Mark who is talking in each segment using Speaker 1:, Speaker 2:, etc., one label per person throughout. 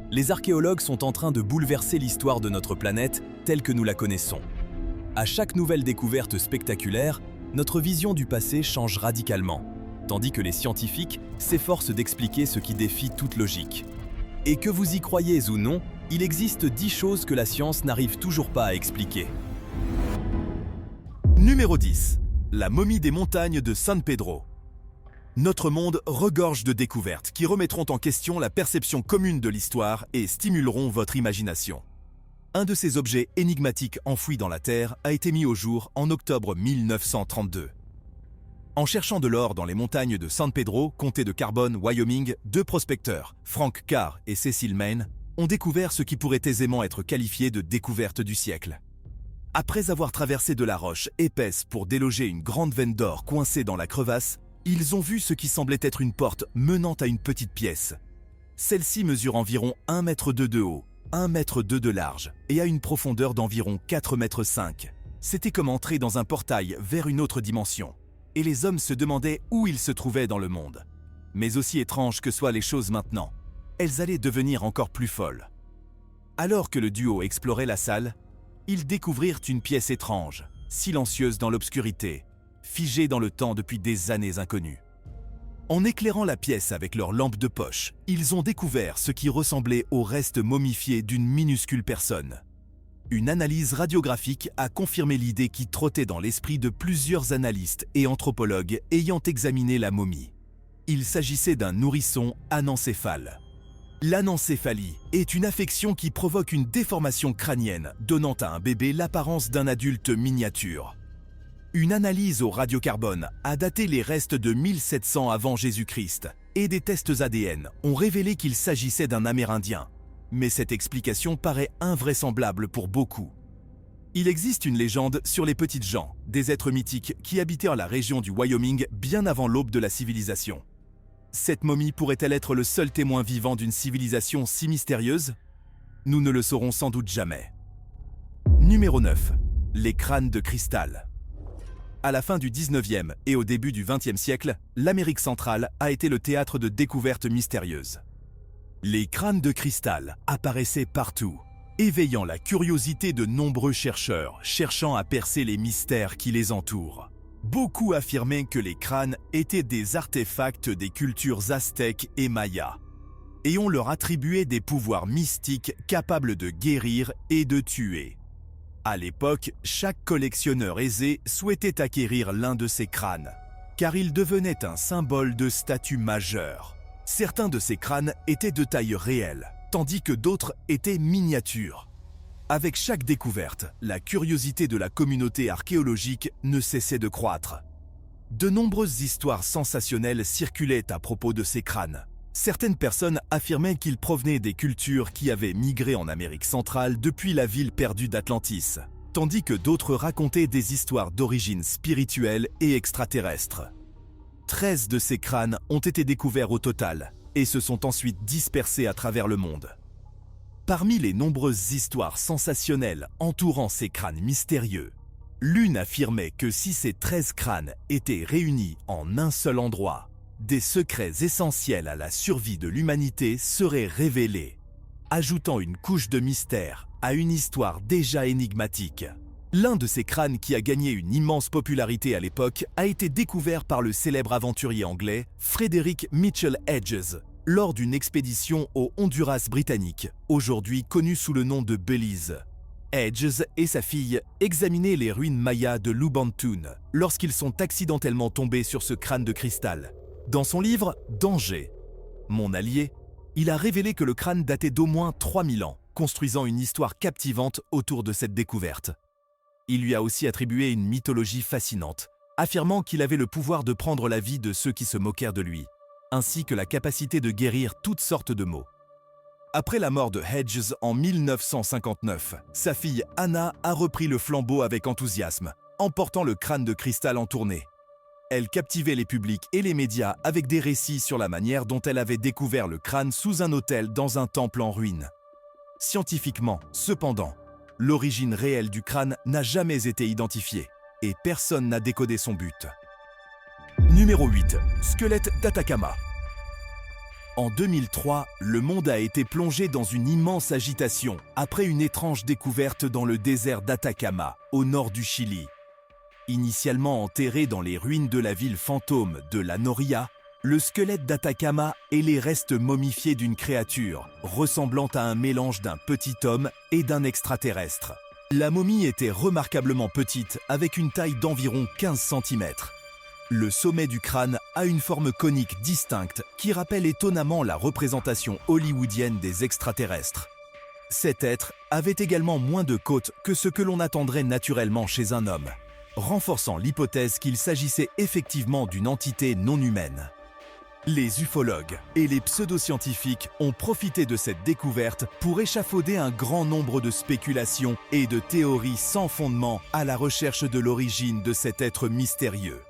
Speaker 1: Les archéologues sont en train de bouleverser l'histoire de notre planète telle que nous la connaissons. À chaque nouvelle découverte spectaculaire, notre vision du passé change radicalement, tandis que les scientifiques s'efforcent d'expliquer ce qui défie toute logique. Et que vous y croyez ou non, il existe 10 choses que la science n'arrive toujours pas à expliquer. Numéro 10. La momie des montagnes de San Pedro. Notre monde regorge de découvertes qui remettront en question la perception commune de l'histoire et stimuleront votre imagination. Un de ces objets énigmatiques enfouis dans la Terre a été mis au jour en octobre 1932. En cherchant de l'or dans les montagnes de San Pedro, comté de Carbon, Wyoming, deux prospecteurs, Frank Carr et Cecil Main, ont découvert ce qui pourrait aisément être qualifié de découverte du siècle. Après avoir traversé de la roche épaisse pour déloger une grande veine d'or coincée dans la crevasse, ils ont vu ce qui semblait être une porte menant à une petite pièce. Celle-ci mesure environ 1,2 m de haut, 1,2 m de large et a une profondeur d'environ 4,5 m. C'était comme entrer dans un portail vers une autre dimension. Et les hommes se demandaient où ils se trouvaient dans le monde. Mais aussi étranges que soient les choses maintenant, elles allaient devenir encore plus folles. Alors que le duo explorait la salle, ils découvrirent une pièce étrange, silencieuse dans l'obscurité, figée dans le temps depuis des années inconnues. En éclairant la pièce avec leur lampe de poche, ils ont découvert ce qui ressemblait au reste momifié d'une minuscule personne. Une analyse radiographique a confirmé l'idée qui trottait dans l'esprit de plusieurs analystes et anthropologues ayant examiné la momie. Il s'agissait d'un nourrisson anencéphale. L'anencéphalie est une affection qui provoque une déformation crânienne, donnant à un bébé l'apparence d'un adulte miniature. Une analyse au radiocarbone a daté les restes de 1700 avant Jésus-Christ et des tests ADN ont révélé qu'il s'agissait d'un Amérindien. Mais cette explication paraît invraisemblable pour beaucoup. Il existe une légende sur les petites gens, des êtres mythiques qui habitèrent la région du Wyoming bien avant l'aube de la civilisation. Cette momie pourrait-elle être le seul témoin vivant d'une civilisation si mystérieuse? Nous ne le saurons sans doute jamais. Numéro 9. Les crânes de cristal. À la fin du 19e et au début du 20e siècle, l'Amérique centrale a été le théâtre de découvertes mystérieuses. Les crânes de cristal apparaissaient partout, éveillant la curiosité de nombreux chercheurs cherchant à percer les mystères qui les entourent. Beaucoup affirmaient que les crânes étaient des artefacts des cultures aztèques et mayas, et on leur attribuait des pouvoirs mystiques capables de guérir et de tuer. À l'époque, chaque collectionneur aisé souhaitait acquérir l'un de ces crânes, car il devenait un symbole de statut majeur. Certains de ces crânes étaient de taille réelle, tandis que d'autres étaient miniatures. Avec chaque découverte, la curiosité de la communauté archéologique ne cessait de croître. De nombreuses histoires sensationnelles circulaient à propos de ces crânes. Certaines personnes affirmaient qu'ils provenaient des cultures qui avaient migré en Amérique centrale depuis la ville perdue d'Atlantis, tandis que d'autres racontaient des histoires d'origine spirituelle et extraterrestre. 13 de ces crânes ont été découverts au total et se sont ensuite dispersés à travers le monde. Parmi les nombreuses histoires sensationnelles entourant ces crânes mystérieux, l'une affirmait que si ces 13 crânes étaient réunis en un seul endroit, des secrets essentiels à la survie de l'humanité seraient révélés, ajoutant une couche de mystère à une histoire déjà énigmatique. L'un de ces crânes qui a gagné une immense popularité à l'époque a été découvert par le célèbre aventurier anglais Frederick Mitchell Hedges lors d'une expédition au Honduras britannique, aujourd'hui connu sous le nom de Belize. Hedges et sa fille examinaient les ruines mayas de Lubantún lorsqu'ils sont accidentellement tombés sur ce crâne de cristal. Dans son livre « Danger, mon allié », il a révélé que le crâne datait d'au moins 3000 ans, construisant une histoire captivante autour de cette découverte. Il lui a aussi attribué une mythologie fascinante, affirmant qu'il avait le pouvoir de prendre la vie de ceux qui se moquèrent de lui, ainsi que la capacité de guérir toutes sortes de maux. Après la mort de Hedges en 1959, sa fille Anna a repris le flambeau avec enthousiasme, emportant le crâne de cristal en tournée. Elle captivait les publics et les médias avec des récits sur la manière dont elle avait découvert le crâne sous un autel dans un temple en ruine. Scientifiquement, cependant, l'origine réelle du crâne n'a jamais été identifiée et personne n'a décodé son but. Numéro 8. Squelette d'Atacama. En 2003, le monde a été plongé dans une immense agitation après une étrange découverte dans le désert d'Atacama, au nord du Chili. Initialement enterré dans les ruines de la ville fantôme de La Noria, le squelette d'Atacama est les restes momifiés d'une créature ressemblant à un mélange d'un petit homme et d'un extraterrestre. La momie était remarquablement petite, avec une taille d'environ 15 cm. Le sommet du crâne a une forme conique distincte qui rappelle étonnamment la représentation hollywoodienne des extraterrestres. Cet être avait également moins de côtes que ce que l'on attendrait naturellement chez un homme, renforçant l'hypothèse qu'il s'agissait effectivement d'une entité non humaine. Les ufologues et les pseudoscientifiques ont profité de cette découverte pour échafauder un grand nombre de spéculations et de théories sans fondement à la recherche de l'origine de cet être mystérieux.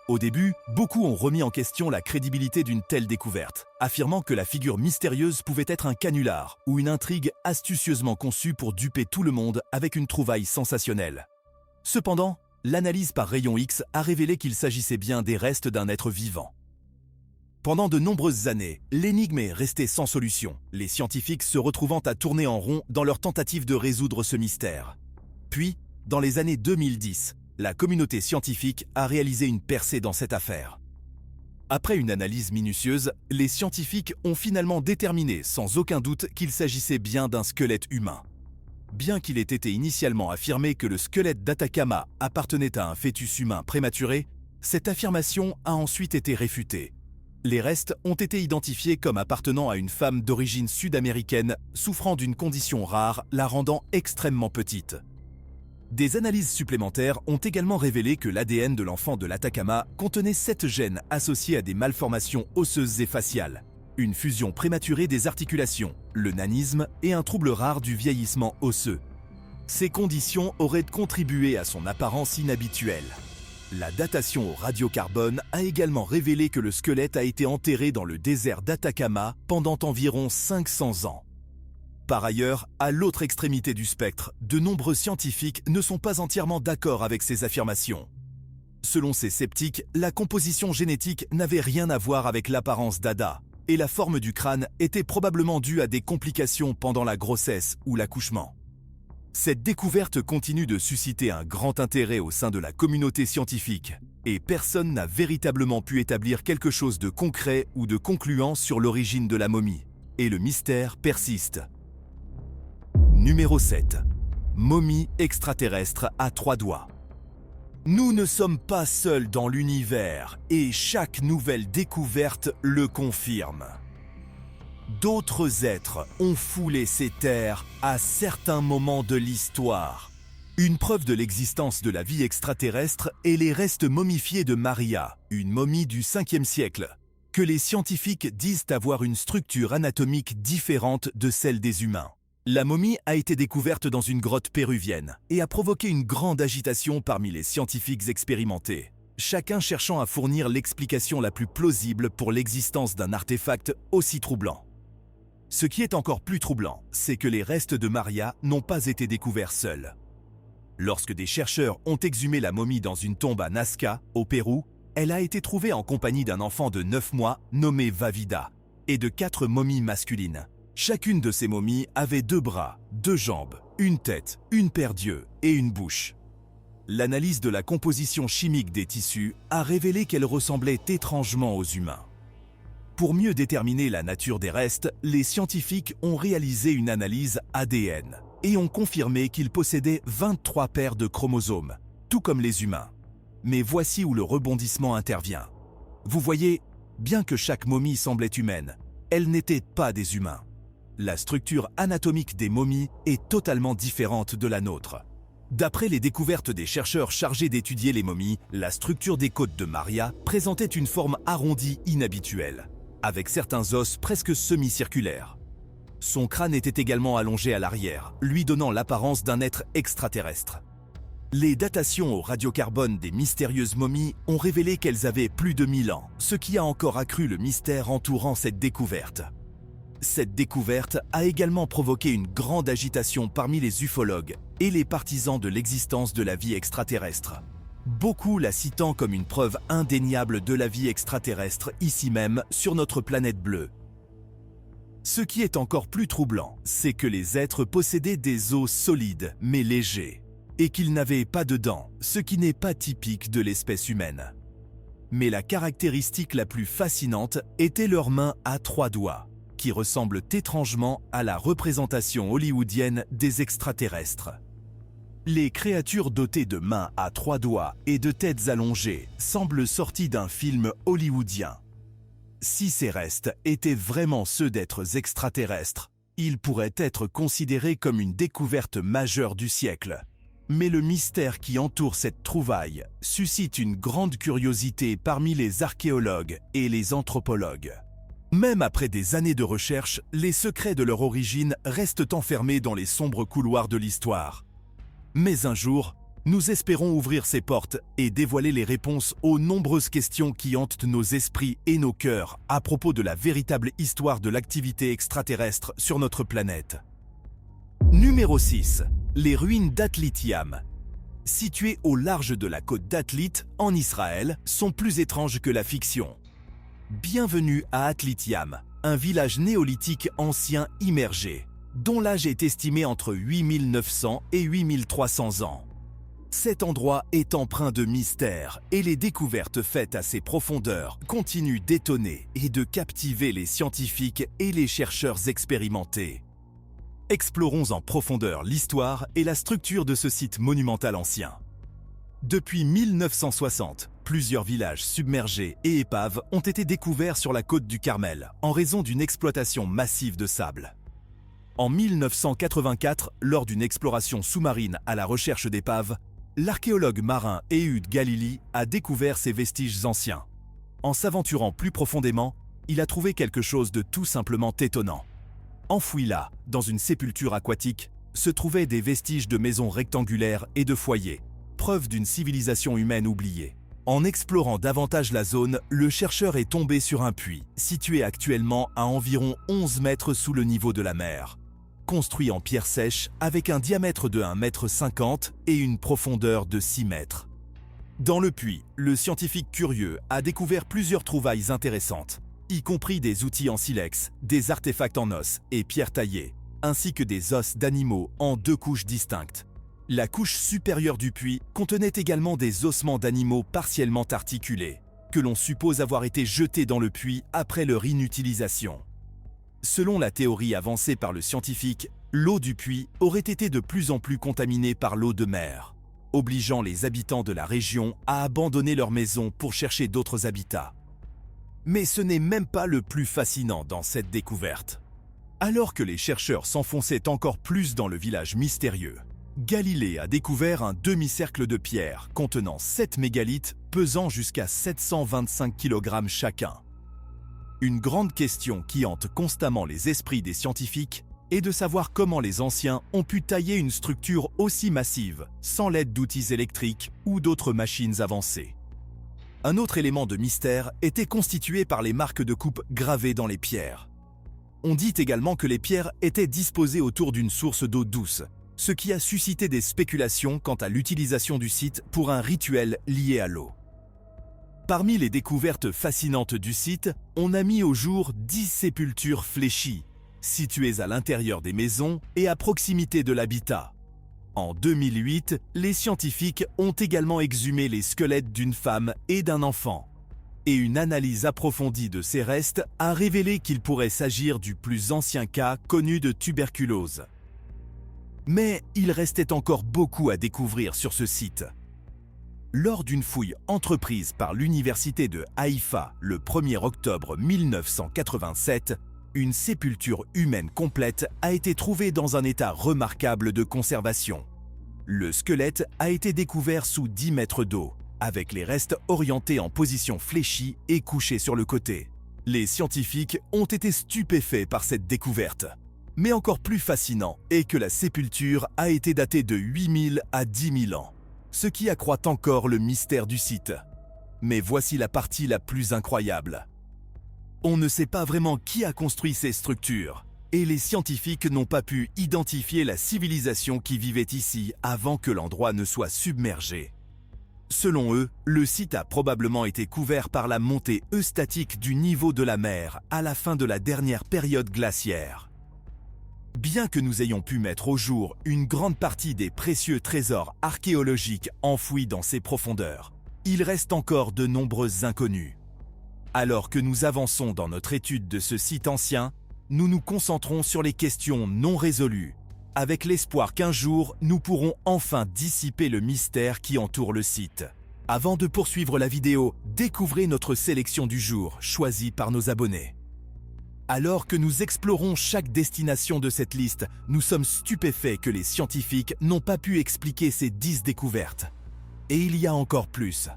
Speaker 1: Au début, beaucoup ont remis en question la crédibilité d'une telle découverte, affirmant que la figure mystérieuse pouvait être un canular ou une intrigue astucieusement conçue pour duper tout le monde avec une trouvaille sensationnelle. Cependant, l'analyse par rayon X a révélé qu'il s'agissait bien des restes d'un être vivant. Pendant de nombreuses années, l'énigme est restée sans solution, les scientifiques se retrouvant à tourner en rond dans leur tentative de résoudre ce mystère. Puis, dans les années 2010, la communauté scientifique a réalisé une percée dans cette affaire. Après une analyse minutieuse, les scientifiques ont finalement déterminé sans aucun doute qu'il s'agissait bien d'un squelette humain. Bien qu'il ait été initialement affirmé que le squelette d'Atacama appartenait à un fœtus humain prématuré, cette affirmation a ensuite été réfutée. Les restes ont été identifiés comme appartenant à une femme d'origine sud-américaine souffrant d'une condition rare la rendant extrêmement petite. Des analyses supplémentaires ont également révélé que l'ADN de l'enfant de l'Atacama contenait 7 gènes associés à des malformations osseuses et faciales, une fusion prématurée des articulations, le nanisme et un trouble rare du vieillissement osseux. Ces conditions auraient contribué à son apparence inhabituelle. La datation au radiocarbone a également révélé que le squelette a été enterré dans le désert d'Atacama pendant environ 500 ans. Par ailleurs, à l'autre extrémité du spectre, de nombreux scientifiques ne sont pas entièrement d'accord avec ces affirmations. Selon ces sceptiques, la composition génétique n'avait rien à voir avec l'apparence d'Ada, et la forme du crâne était probablement due à des complications pendant la grossesse ou l'accouchement. Cette découverte continue de susciter un grand intérêt au sein de la communauté scientifique, et personne n'a véritablement pu établir quelque chose de concret ou de concluant sur l'origine de la momie, et le mystère persiste. Numéro 7. Momie extraterrestre à 3 doigts. Nous ne sommes pas seuls dans l'univers, et chaque nouvelle découverte le confirme. D'autres êtres ont foulé ces terres à certains moments de l'histoire. Une preuve de l'existence de la vie extraterrestre est les restes momifiés de Maria, une momie du 5e siècle, que les scientifiques disent avoir une structure anatomique différente de celle des humains. La momie a été découverte dans une grotte péruvienne et a provoqué une grande agitation parmi les scientifiques expérimentés, chacun cherchant à fournir l'explication la plus plausible pour l'existence d'un artefact aussi troublant. Ce qui est encore plus troublant, c'est que les restes de Maria n'ont pas été découverts seuls. Lorsque des chercheurs ont exhumé la momie dans une tombe à Nazca, au Pérou, elle a été trouvée en compagnie d'un enfant de 9 mois nommé Vavida et de 4 momies masculines. Chacune de ces momies avait 2 bras, 2 jambes, une tête, une paire d'yeux et une bouche. L'analyse de la composition chimique des tissus a révélé qu'elles ressemblaient étrangement aux humains. Pour mieux déterminer la nature des restes, les scientifiques ont réalisé une analyse ADN et ont confirmé qu'ils possédaient 23 paires de chromosomes, tout comme les humains. Mais voici où le rebondissement intervient. Vous voyez, bien que chaque momie semblait humaine, elles n'étaient pas des humains. La structure anatomique des momies est totalement différente de la nôtre. D'après les découvertes des chercheurs chargés d'étudier les momies, la structure des côtes de Maria présentait une forme arrondie inhabituelle, avec certains os presque semi-circulaires. Son crâne était également allongé à l'arrière, lui donnant l'apparence d'un être extraterrestre. Les datations au radiocarbone des mystérieuses momies ont révélé qu'elles avaient plus de 1000 ans, ce qui a encore accru le mystère entourant cette découverte. Cette découverte a également provoqué une grande agitation parmi les ufologues et les partisans de l'existence de la vie extraterrestre. Beaucoup la citant comme une preuve indéniable de la vie extraterrestre ici même sur notre planète bleue. Ce qui est encore plus troublant, c'est que les êtres possédaient des os solides mais légers, et qu'ils n'avaient pas de dents, ce qui n'est pas typique de l'espèce humaine. Mais la caractéristique la plus fascinante était leurs mains à 3 doigts, qui ressemblent étrangement à la représentation hollywoodienne des extraterrestres. Les créatures dotées de mains à 3 doigts et de têtes allongées semblent sorties d'un film hollywoodien. Si ces restes étaient vraiment ceux d'êtres extraterrestres, ils pourraient être considérés comme une découverte majeure du siècle. Mais le mystère qui entoure cette trouvaille suscite une grande curiosité parmi les archéologues et les anthropologues. Même après des années de recherche, les secrets de leur origine restent enfermés dans les sombres couloirs de l'histoire. Mais un jour, nous espérons ouvrir ces portes et dévoiler les réponses aux nombreuses questions qui hantent nos esprits et nos cœurs à propos de la véritable histoire de l'activité extraterrestre sur notre planète. Numéro 6. Les ruines d'At-Lithiam. Situées au large de la côte d'Atlit, en Israël, sont plus étranges que la fiction. Bienvenue à At-Lithiam, un village néolithique ancien immergé, dont l'âge est estimé entre 8900 et 8300 ans. Cet endroit est empreint de mystère et les découvertes faites à ses profondeurs continuent d'étonner et de captiver les scientifiques et les chercheurs expérimentés. Explorons en profondeur l'histoire et la structure de ce site monumental ancien. Depuis 1960, plusieurs villages submergés et épaves ont été découverts sur la côte du Carmel en raison d'une exploitation massive de sable. En 1984, lors d'une exploration sous-marine à la recherche d'épaves, l'archéologue marin Ehud Galili a découvert ces vestiges anciens. En s'aventurant plus profondément, il a trouvé quelque chose de tout simplement étonnant. Enfouis là, dans une sépulture aquatique, se trouvaient des vestiges de maisons rectangulaires et de foyers, preuve d'une civilisation humaine oubliée. En explorant davantage la zone, le chercheur est tombé sur un puits, situé actuellement à environ 11 mètres sous le niveau de la mer. Construit en pierre sèche avec un diamètre de 1,50 m et une profondeur de 6 mètres. Dans le puits, le scientifique curieux a découvert plusieurs trouvailles intéressantes, y compris des outils en silex, des artefacts en os et pierres taillées, ainsi que des os d'animaux en 2 couches distinctes. La couche supérieure du puits contenait également des ossements d'animaux partiellement articulés, que l'on suppose avoir été jetés dans le puits après leur inutilisation. Selon la théorie avancée par le scientifique, l'eau du puits aurait été de plus en plus contaminée par l'eau de mer, obligeant les habitants de la région à abandonner leurs maisons pour chercher d'autres habitats. Mais ce n'est même pas le plus fascinant dans cette découverte. Alors que les chercheurs s'enfonçaient encore plus dans le village mystérieux, Galilée a découvert un demi-cercle de pierre contenant 7 mégalithes pesant jusqu'à 725 kg chacun. Une grande question qui hante constamment les esprits des scientifiques est de savoir comment les anciens ont pu tailler une structure aussi massive sans l'aide d'outils électriques ou d'autres machines avancées. Un autre élément de mystère était constitué par les marques de coupe gravées dans les pierres. On dit également que les pierres étaient disposées autour d'une source d'eau douce, ce qui a suscité des spéculations quant à l'utilisation du site pour un rituel lié à l'eau. Parmi les découvertes fascinantes du site, on a mis au jour 10 sépultures fléchies, situées à l'intérieur des maisons et à proximité de l'habitat. En 2008, les scientifiques ont également exhumé les squelettes d'une femme et d'un enfant. Et une analyse approfondie de ces restes a révélé qu'il pourrait s'agir du plus ancien cas connu de tuberculose. Mais il restait encore beaucoup à découvrir sur ce site. Lors d'une fouille entreprise par l'université de Haïfa le 1er octobre 1987, une sépulture humaine complète a été trouvée dans un état remarquable de conservation. Le squelette a été découvert sous 10 mètres d'eau, avec les restes orientés en position fléchie et couchés sur le côté. Les scientifiques ont été stupéfaits par cette découverte. Mais encore plus fascinant est que la sépulture a été datée de 8000 à 10 000 ans, ce qui accroît encore le mystère du site. Mais voici la partie la plus incroyable. On ne sait pas vraiment qui a construit ces structures, et les scientifiques n'ont pas pu identifier la civilisation qui vivait ici avant que l'endroit ne soit submergé. Selon eux, le site a probablement été couvert par la montée eustatique du niveau de la mer à la fin de la dernière période glaciaire. Bien que nous ayons pu mettre au jour une grande partie des précieux trésors archéologiques enfouis dans ces profondeurs, il reste encore de nombreuses inconnues. Alors que nous avançons dans notre étude de ce site ancien, nous nous concentrons sur les questions non résolues, avec l'espoir qu'un jour, nous pourrons enfin dissiper le mystère qui entoure le site. Avant de poursuivre la vidéo, découvrez notre sélection du jour, choisie par nos abonnés. Alors que nous explorons chaque destination de cette liste, nous sommes stupéfaits que les scientifiques n'ont pas pu expliquer ces 10 découvertes. Et il y a encore plus.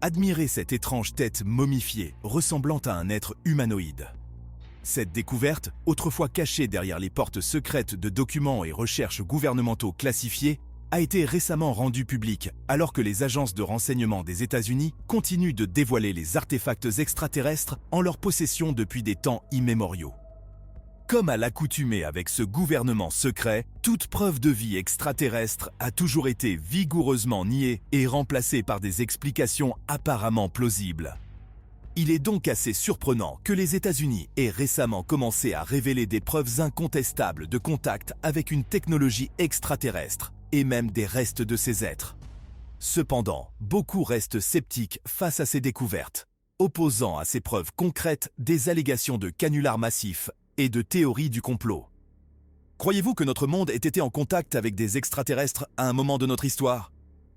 Speaker 1: Admirez cette étrange tête momifiée, ressemblant à un être humanoïde. Cette découverte, autrefois cachée derrière les portes secrètes de documents et recherches gouvernementaux classifiés, a été récemment rendue publique, alors que les agences de renseignement des États-Unis continuent de dévoiler les artefacts extraterrestres en leur possession depuis des temps immémoriaux. Comme à l'accoutumée avec ce gouvernement secret, toute preuve de vie extraterrestre a toujours été vigoureusement niée et remplacée par des explications apparemment plausibles. Il est donc assez surprenant que les États-Unis aient récemment commencé à révéler des preuves incontestables de contact avec une technologie extraterrestre, et même des restes de ces êtres. Cependant, beaucoup restent sceptiques face à ces découvertes, opposant à ces preuves concrètes des allégations de canulars massifs et de théories du complot. Croyez-vous que notre monde ait été en contact avec des extraterrestres à un moment de notre histoire?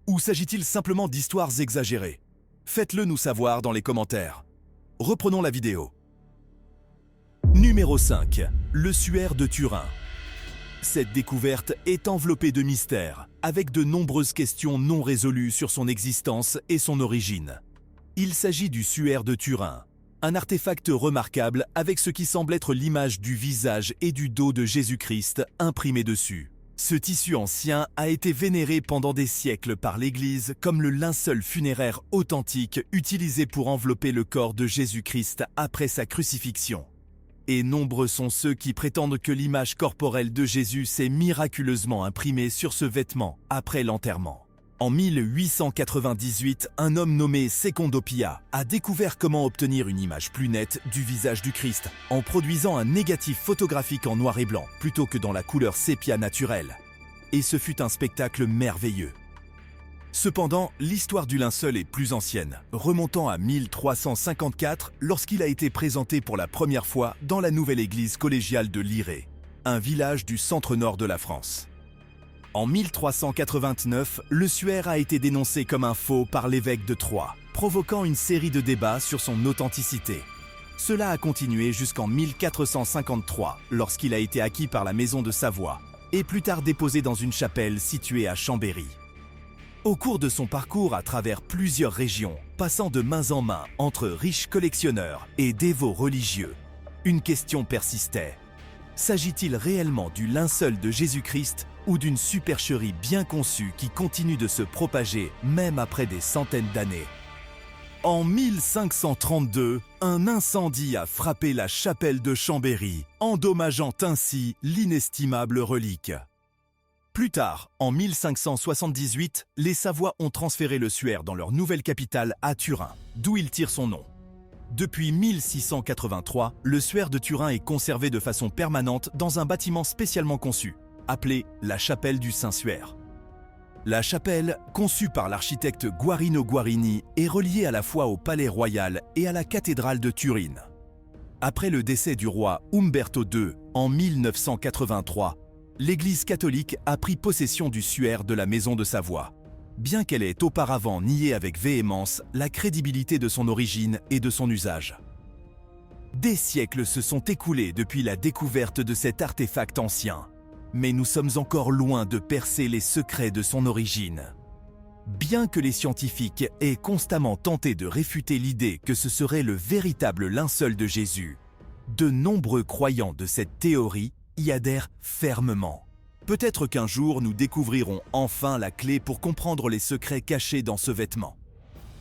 Speaker 1: Ou s'agit-il simplement d'histoires exagérées? Faites-le nous savoir dans les commentaires. Reprenons la vidéo. Numéro 5. Le suaire de Turin. Cette découverte est enveloppée de mystères, avec de nombreuses questions non résolues sur son existence et son origine. Il s'agit du suaire de Turin, un artefact remarquable avec ce qui semble être l'image du visage et du dos de Jésus-Christ imprimé dessus. Ce tissu ancien a été vénéré pendant des siècles par l'Église comme le linceul funéraire authentique utilisé pour envelopper le corps de Jésus-Christ après sa crucifixion. Et nombreux sont ceux qui prétendent que l'image corporelle de Jésus s'est miraculeusement imprimée sur ce vêtement après l'enterrement. En 1898, un homme nommé Secondo Pia a découvert comment obtenir une image plus nette du visage du Christ en produisant un négatif photographique en noir et blanc plutôt que dans la couleur sépia naturelle. Et ce fut un spectacle merveilleux. Cependant, l'histoire du linceul est plus ancienne, remontant à 1354 lorsqu'il a été présenté pour la première fois dans la nouvelle église collégiale de Liré, un village du centre-nord de la France. En 1389, le suaire a été dénoncé comme un faux par l'évêque de Troyes, provoquant une série de débats sur son authenticité. Cela a continué jusqu'en 1453, lorsqu'il a été acquis par la maison de Savoie, et plus tard déposé dans une chapelle située à Chambéry. Au cours de son parcours à travers plusieurs régions, passant de main en main entre riches collectionneurs et dévots religieux, une question persistait. S'agit-il réellement du linceul de Jésus-Christ ou d'une supercherie bien conçue qui continue de se propager même après des centaines d'années? En 1532, un incendie a frappé la chapelle de Chambéry, endommageant ainsi l'inestimable relique. Plus tard, en 1578, les Savoies ont transféré le suaire dans leur nouvelle capitale à Turin, d'où il tire son nom. Depuis 1683, le suaire de Turin est conservé de façon permanente dans un bâtiment spécialement conçu, appelé la chapelle du Saint-Suaire. La chapelle, conçue par l'architecte Guarino Guarini, est reliée à la fois au palais royal et à la cathédrale de Turin. Après le décès du roi Umberto II en 1983, l'Église catholique a pris possession du suaire de la Maison de Savoie, bien qu'elle ait auparavant nié avec véhémence la crédibilité de son origine et de son usage. Des siècles se sont écoulés depuis la découverte de cet artefact ancien, mais nous sommes encore loin de percer les secrets de son origine. Bien que les scientifiques aient constamment tenté de réfuter l'idée que ce serait le véritable linceul de Jésus, de nombreux croyants de cette théorie y adhèrent fermement. Peut-être qu'un jour nous découvrirons enfin la clé pour comprendre les secrets cachés dans ce vêtement.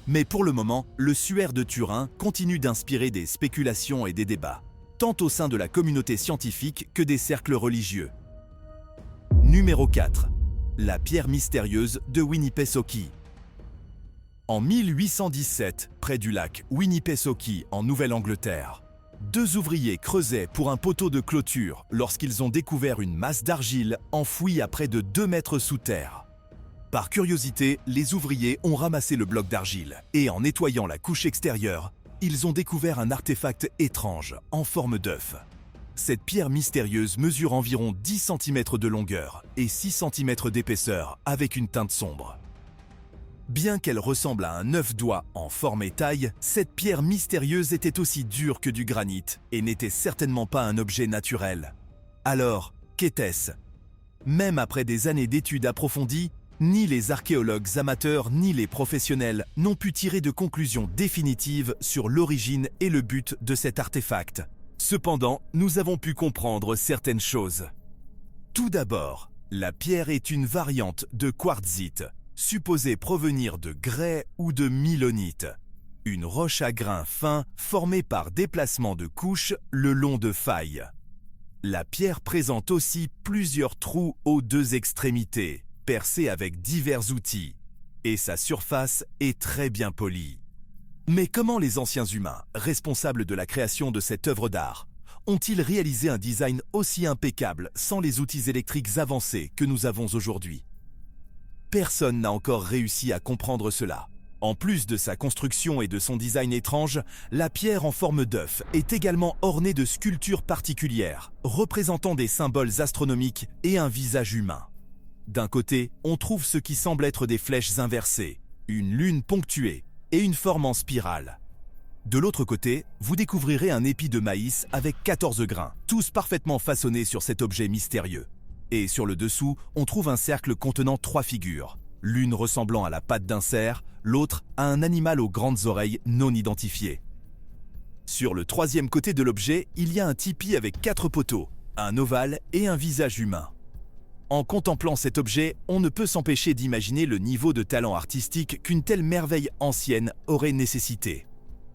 Speaker 1: Mais pour le moment, le suaire de Turin continue d'inspirer des spéculations et des débats, tant au sein de la communauté scientifique que des cercles religieux. Numéro 4. La pierre mystérieuse de Winnipesaukee. En 1817, près du lac Winnipesaukee en Nouvelle-Angleterre, deux ouvriers creusaient pour un poteau de clôture lorsqu'ils ont découvert une masse d'argile enfouie à près de 2 mètres sous terre. Par curiosité, les ouvriers ont ramassé le bloc d'argile et en nettoyant la couche extérieure, ils ont découvert un artefact étrange en forme d'œuf. Cette pierre mystérieuse mesure environ 10 cm de longueur et 6 cm d'épaisseur avec une teinte sombre. Bien qu'elle ressemble à un œuf d'oie en forme et taille, cette pierre mystérieuse était aussi dure que du granit et n'était certainement pas un objet naturel. Alors, qu'était-ce? Même après des années d'études approfondies, ni les archéologues amateurs ni les professionnels n'ont pu tirer de conclusions définitives sur l'origine et le but de cet artefact. Cependant, nous avons pu comprendre certaines choses. Tout d'abord, la pierre est une variante de quartzite, supposée provenir de grès ou de milonite, une roche à grains fins formée par déplacement de couches le long de failles. La pierre présente aussi plusieurs trous aux 2 extrémités, percés avec divers outils, et sa surface est très bien polie. Mais comment les anciens humains, responsables de la création de cette œuvre d'art, ont-ils réalisé un design aussi impeccable sans les outils électriques avancés que nous avons aujourd'hui? Personne n'a encore réussi à comprendre cela. En plus de sa construction et de son design étrange, la pierre en forme d'œuf est également ornée de sculptures particulières, représentant des symboles astronomiques et un visage humain. D'un côté, on trouve ce qui semble être des flèches inversées, une lune ponctuée et une forme en spirale. De l'autre côté, vous découvrirez un épi de maïs avec 14 grains, tous parfaitement façonnés sur cet objet mystérieux. Et sur le dessous, on trouve un cercle contenant 3 figures, l'une ressemblant à la patte d'un cerf, l'autre à un animal aux grandes oreilles non identifiées. Sur le 3e côté de l'objet, il y a un tipi avec 4 poteaux, un ovale et un visage humain. En contemplant cet objet, on ne peut s'empêcher d'imaginer le niveau de talent artistique qu'une telle merveille ancienne aurait nécessité.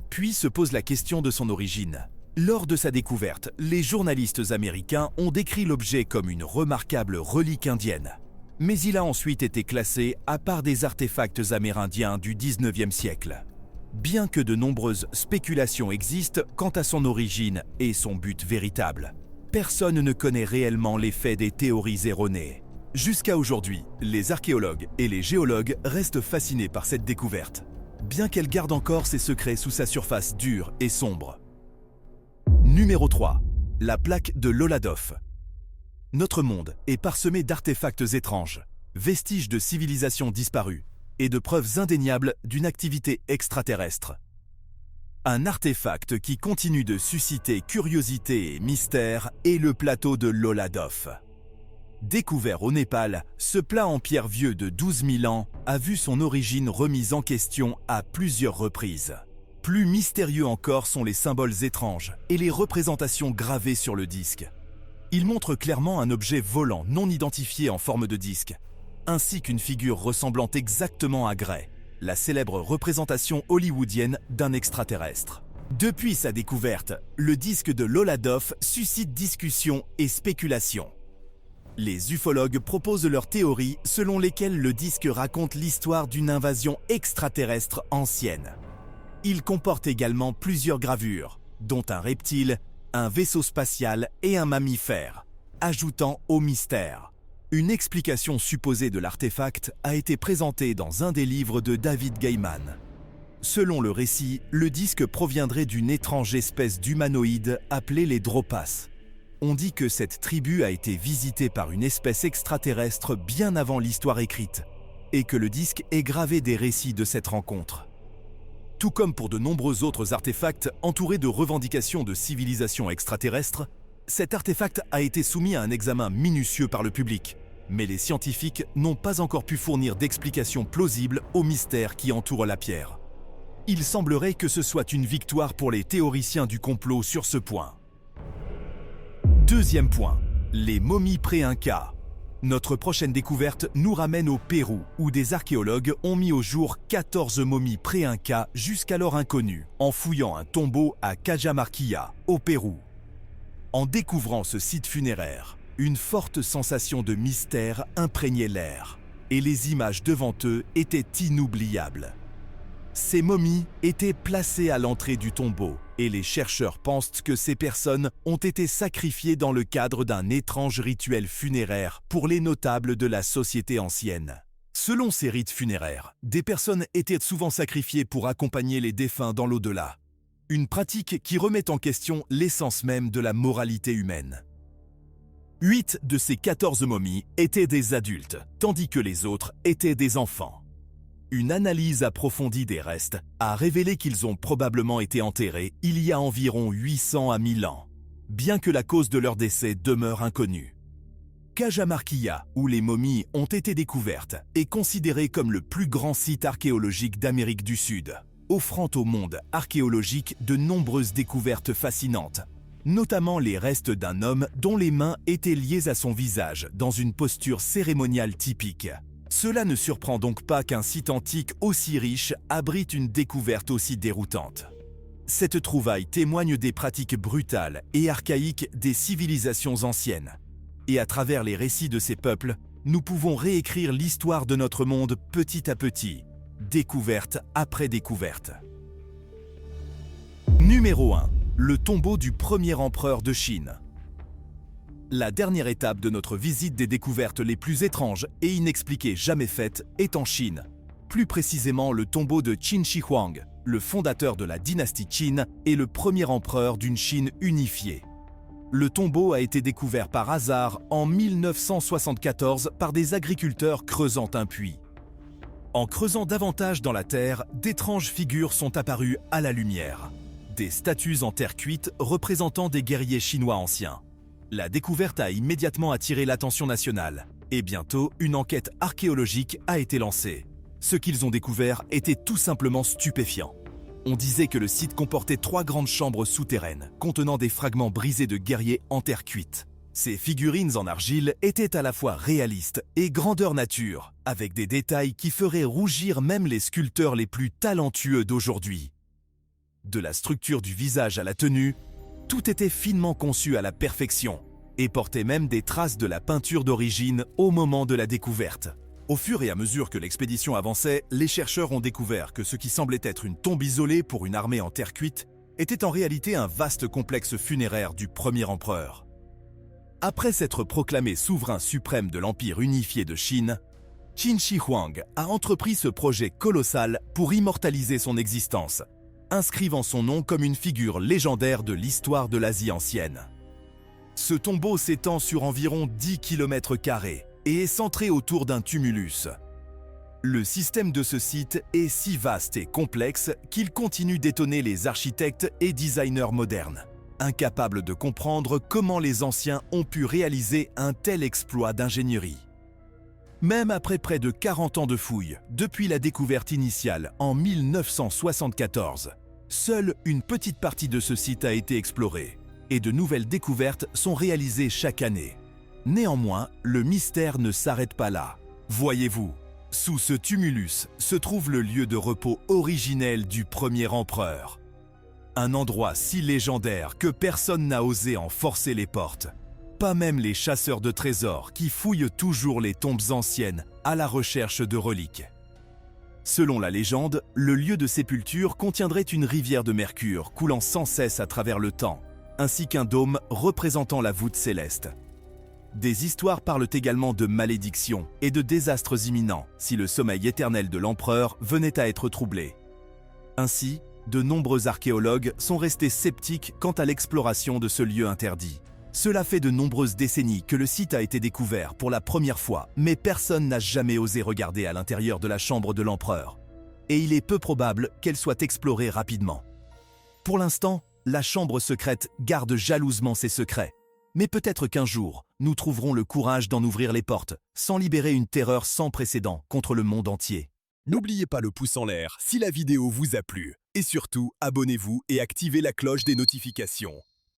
Speaker 1: Puis se pose la question de son origine. Lors de sa découverte, les journalistes américains ont décrit l'objet comme une remarquable relique indienne. Mais il a ensuite été classé à part des artefacts amérindiens du 19e siècle. Bien que de nombreuses spéculations existent quant à son origine et son but véritable, personne ne connaît réellement l'effet des théories erronées. Jusqu'à aujourd'hui, les archéologues et les géologues restent fascinés par cette découverte, bien qu'elle garde encore ses secrets sous sa surface dure et sombre. Numéro 3. La plaque de Loladov. Notre monde est parsemé d'artefacts étranges, vestiges de civilisations disparues et de preuves indéniables d'une activité extraterrestre. Un artefact qui continue de susciter curiosité et mystère est le plateau de Loladov. Découvert au Népal, ce plat en pierre vieux de 12 000 ans a vu son origine remise en question à plusieurs reprises. Plus mystérieux encore sont les symboles étranges et les représentations gravées sur le disque. Il montre clairement un objet volant non identifié en forme de disque, ainsi qu'une figure ressemblant exactement à Gray, la célèbre représentation hollywoodienne d'un extraterrestre. Depuis sa découverte, le disque de Loladov suscite discussions et spéculations. Les ufologues proposent leurs théories selon lesquelles le disque raconte l'histoire d'une invasion extraterrestre ancienne. Il comporte également plusieurs gravures, dont un reptile, un vaisseau spatial et un mammifère, ajoutant au mystère. Une explication supposée de l'artefact a été présentée dans un des livres de David Gaiman. Selon le récit, le disque proviendrait d'une étrange espèce d'humanoïde appelée les Dropas. On dit que cette tribu a été visitée par une espèce extraterrestre bien avant l'histoire écrite, et que le disque est gravé des récits de cette rencontre. Tout comme pour de nombreux autres artefacts entourés de revendications de civilisation extraterrestre, cet artefact a été soumis à un examen minutieux par le public, mais les scientifiques n'ont pas encore pu fournir d'explications plausibles au mystère qui entoure la pierre. Il semblerait que ce soit une victoire pour les théoriciens du complot sur ce point. Deuxième point, les momies pré-Incas. Notre prochaine découverte nous ramène au Pérou, où des archéologues ont mis au jour 14 momies pré-Incas jusqu'alors inconnues, en fouillant un tombeau à Cajamarquilla, au Pérou. En découvrant ce site funéraire, une forte sensation de mystère imprégnait l'air, et les images devant eux étaient inoubliables. Ces momies étaient placées à l'entrée du tombeau et les chercheurs pensent que ces personnes ont été sacrifiées dans le cadre d'un étrange rituel funéraire pour les notables de la société ancienne. Selon ces rites funéraires, des personnes étaient souvent sacrifiées pour accompagner les défunts dans l'au-delà. Une pratique qui remet en question l'essence même de la moralité humaine. 8 de ces 14 momies étaient des adultes, tandis que les autres étaient des enfants. Une analyse approfondie des restes a révélé qu'ils ont probablement été enterrés il y a environ 800 à 1000 ans, bien que la cause de leur décès demeure inconnue. Cajamarquilla, où les momies ont été découvertes, est considéré comme le plus grand site archéologique d'Amérique du Sud, offrant au monde archéologique de nombreuses découvertes fascinantes, notamment les restes d'un homme dont les mains étaient liées à son visage dans une posture cérémoniale typique. Cela ne surprend donc pas qu'un site antique aussi riche abrite une découverte aussi déroutante. Cette trouvaille témoigne des pratiques brutales et archaïques des civilisations anciennes. Et à travers les récits de ces peuples, nous pouvons réécrire l'histoire de notre monde petit à petit, découverte après découverte. Numéro 1. Le tombeau du premier empereur de Chine. La dernière étape de notre visite des découvertes les plus étranges et inexpliquées jamais faites est en Chine. Plus précisément le tombeau de Qin Shi Huang, le fondateur de la dynastie Qin et le premier empereur d'une Chine unifiée. Le tombeau a été découvert par hasard en 1974 par des agriculteurs creusant un puits. En creusant davantage dans la terre, d'étranges figures sont apparues à la lumière. Des statues en terre cuite représentant des guerriers chinois anciens. La découverte a immédiatement attiré l'attention nationale, et bientôt une enquête archéologique a été lancée. Ce qu'ils ont découvert était tout simplement stupéfiant. On disait que le site comportait 3 grandes chambres souterraines, contenant des fragments brisés de guerriers en terre cuite. Ces figurines en argile étaient à la fois réalistes et grandeur nature, avec des détails qui feraient rougir même les sculpteurs les plus talentueux d'aujourd'hui. De la structure du visage à la tenue, tout était finement conçu à la perfection et portait même des traces de la peinture d'origine au moment de la découverte. Au fur et à mesure que l'expédition avançait, les chercheurs ont découvert que ce qui semblait être une tombe isolée pour une armée en terre cuite était en réalité un vaste complexe funéraire du premier empereur. Après s'être proclamé souverain suprême de l'Empire unifié de Chine, Qin Shi Huang a entrepris ce projet colossal pour immortaliser son existence, inscrivant son nom comme une figure légendaire de l'histoire de l'Asie ancienne. Ce tombeau s'étend sur environ 10 km² et est centré autour d'un tumulus. Le système de ce site est si vaste et complexe qu'il continue d'étonner les architectes et designers modernes, incapables de comprendre comment les anciens ont pu réaliser un tel exploit d'ingénierie. Même après près de 40 ans de fouilles, depuis la découverte initiale en 1974, seule une petite partie de ce site a été explorée et de nouvelles découvertes sont réalisées chaque année. Néanmoins, le mystère ne s'arrête pas là. Voyez-vous, sous ce tumulus se trouve le lieu de repos originel du premier empereur. Un endroit si légendaire que personne n'a osé en forcer les portes. Pas même les chasseurs de trésors qui fouillent toujours les tombes anciennes à la recherche de reliques. Selon la légende, le lieu de sépulture contiendrait une rivière de mercure coulant sans cesse à travers le temps, ainsi qu'un dôme représentant la voûte céleste. Des histoires parlent également de malédictions et de désastres imminents si le sommeil éternel de l'empereur venait à être troublé. Ainsi, de nombreux archéologues sont restés sceptiques quant à l'exploration de ce lieu interdit. Cela fait de nombreuses décennies que le site a été découvert pour la première fois, mais personne n'a jamais osé regarder à l'intérieur de la chambre de l'empereur. Et il est peu probable qu'elle soit explorée rapidement. Pour l'instant, la chambre secrète garde jalousement ses secrets. Mais peut-être qu'un jour, nous trouverons le courage d'en ouvrir les portes, sans libérer une terreur sans précédent contre le monde entier.
Speaker 2: N'oubliez pas le pouce en l'air si la vidéo vous a plu. Et surtout, abonnez-vous et activez la cloche des notifications.